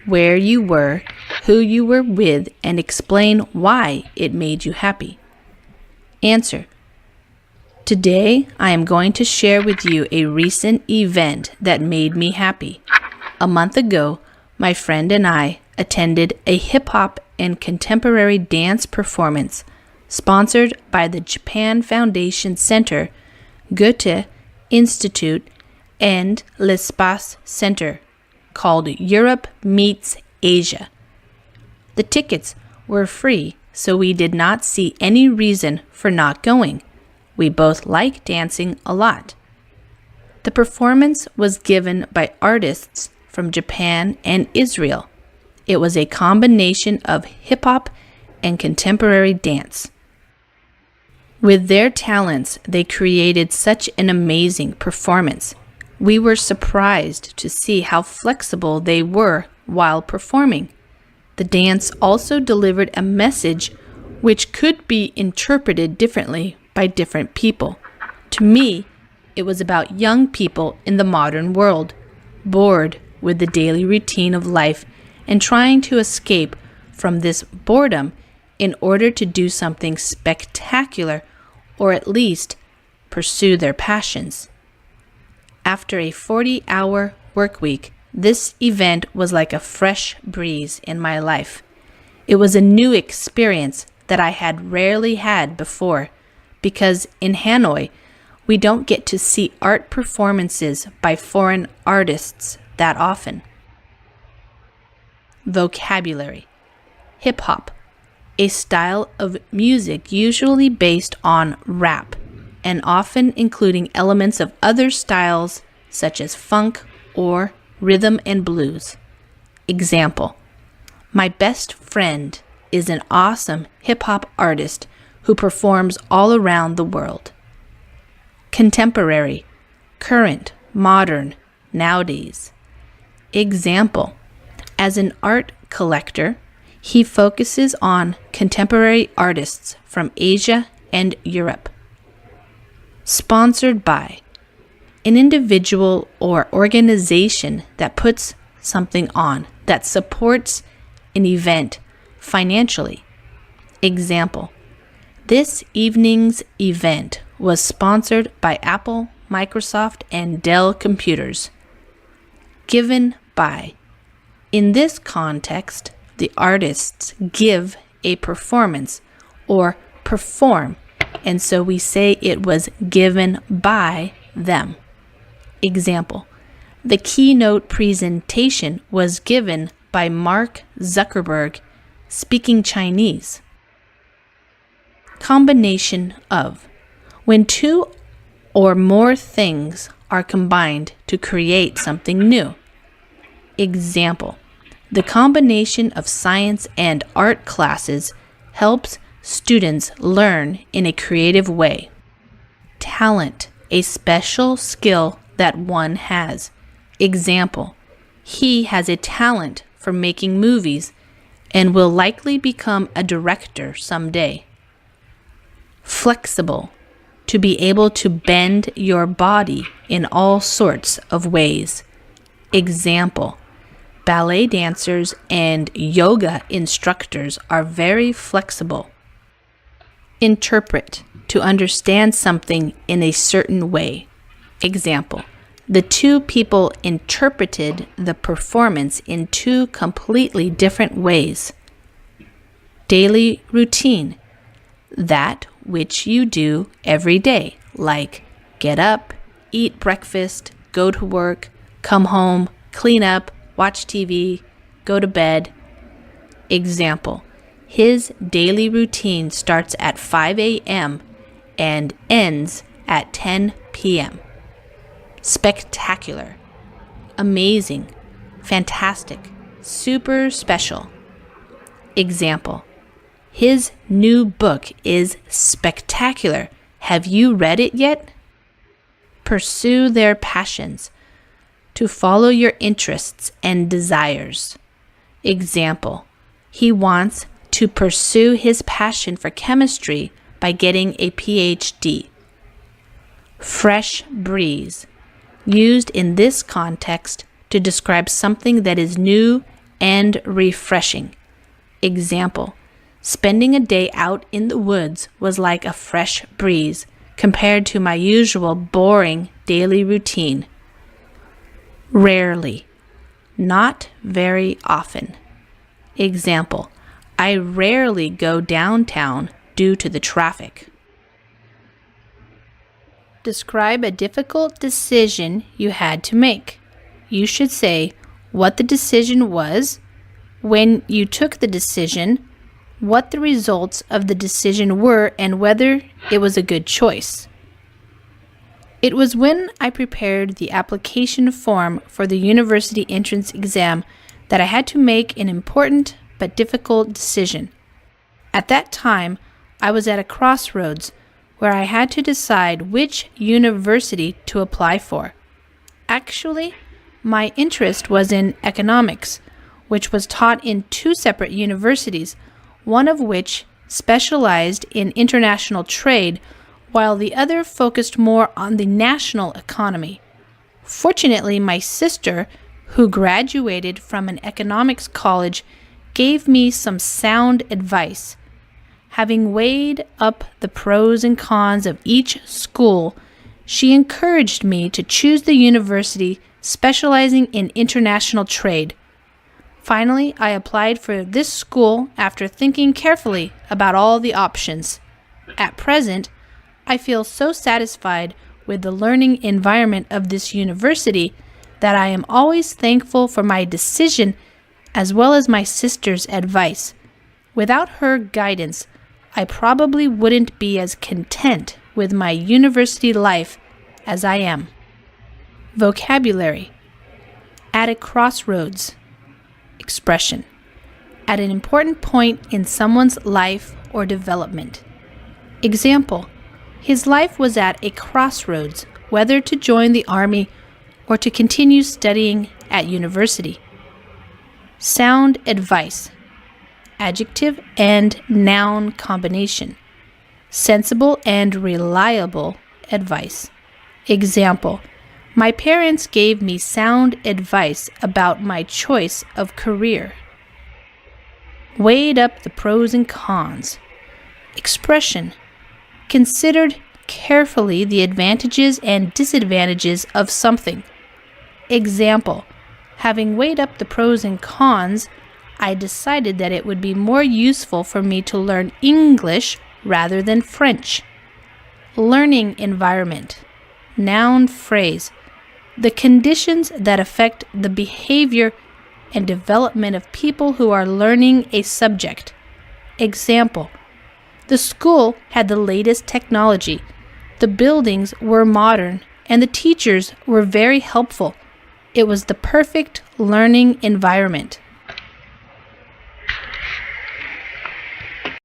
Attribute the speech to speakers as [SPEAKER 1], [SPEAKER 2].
[SPEAKER 1] where you were, who you were with, and explain why it made you happy. Answer. Today, I am going to share with you a recent event that made me happy. A month ago, my friend and I attended a hip-hop and contemporary dance performance sponsored by the Japan Foundation Center, Goethe Institute, and L'Espace Center, called Europe Meets Asia. The tickets were free, so we did not see any reason for not going. We both like dancing a lot. The performance was given by artists from Japan and Israel. It was a combination of hip-hop and contemporary dance. With their talents, they created such an amazing performance. We were surprised to see how flexible they were while performing. The dance also delivered a message which could be interpreted differently by different people. To me, it was about young people in the modern world, bored with the daily routine of life and trying to escape from this boredom in order to do something spectacular or at least pursue their passions. After a 40-hour work week, this event was like a fresh breeze in my life. It was a new experience that I had rarely had before, because in Hanoi, we don't get to see art performances by foreign artists that often. Vocabulary. Hip-hop, a style of music usually based on rap, and often including elements of other styles such as funk or rhythm and blues. Example, my best friend is an awesome hip-hop artist who performs all around the world. Contemporary, current, modern, nowadays. Example, as an art collector, he focuses on contemporary artists from Asia and Europe. Sponsored by, an individual or organization that puts something on, that supports an event financially. Example, this evening's event was sponsored by Apple, Microsoft, and Dell computers. Given by. In this context, the artists give a performance or perform, and so we say it was given by them. Example, the keynote presentation was given by Mark Zuckerberg, speaking Chinese. Combination of. When two or more things are combined to create something new. Example, the combination of science and art classes helps students learn in a creative way. Talent, a special skill that one has. Example, he has a talent for making movies and will likely become a director someday. Flexible, to be able to bend your body in all sorts of ways. Example, ballet dancers and yoga instructors are very flexible. Interpret, to understand something in a certain way. Example, the two people interpreted the performance in two completely different ways. Daily routine, that which you do every day, like get up, eat breakfast, go to work, come home, clean up, watch TV, go to bed. Example, his daily routine starts at 5 a.m. and ends at 10 p.m. Spectacular, amazing, fantastic, super special. Example, his new book is spectacular. Have you read it yet? Pursue their passions, to follow your interests and desires. Example, he wants to pursue his passion for chemistry by getting a PhD. Fresh breeze, used in this context to describe something that is new and refreshing. Example, spending a day out in the woods was like a fresh breeze compared to my usual boring daily routine. Rarely, not very often. Example, I rarely go downtown due to the traffic. Describe a difficult decision you had to make. You should say what the decision was, when you took the decision, what the results of the decision were, and whether it was a good choice. It was when I prepared the application form for the university entrance exam that I had to make an important but difficult decision. At that time, I was at a crossroads where I had to decide which university to apply for. Actually, my interest was in economics, which was taught in two separate universities, one of which specialized in international trade, while the other focused more on the national economy. Fortunately, my sister, who graduated from an economics college, gave me some sound advice. Having weighed up the pros and cons of each school, she encouraged me to choose the university specializing in international trade. Finally, I applied for this school after thinking carefully about all the options. At present, I feel so satisfied with the learning environment of this university that I am always thankful for my decision as well as my sister's advice. Without her guidance, I probably wouldn't be as content with my university life as I am. Vocabulary. At a crossroads. Expression. At an important point in someone's life or development. Example, his life was at a crossroads, whether to join the army or to continue studying at university. Sound advice. Adjective and noun combination. Sensible and reliable advice. Example, my parents gave me sound advice about my choice of career. Weighed up the pros and cons. Expression, considered carefully the advantages and disadvantages of something. Example, having weighed up the pros and cons, I decided that it would be more useful for me to learn English rather than French. Learning environment. Noun phrase. The conditions that affect the behavior and development of people who are learning a subject. Example, the school had the latest technology, the buildings were modern, and the teachers were very helpful. It was the perfect learning environment.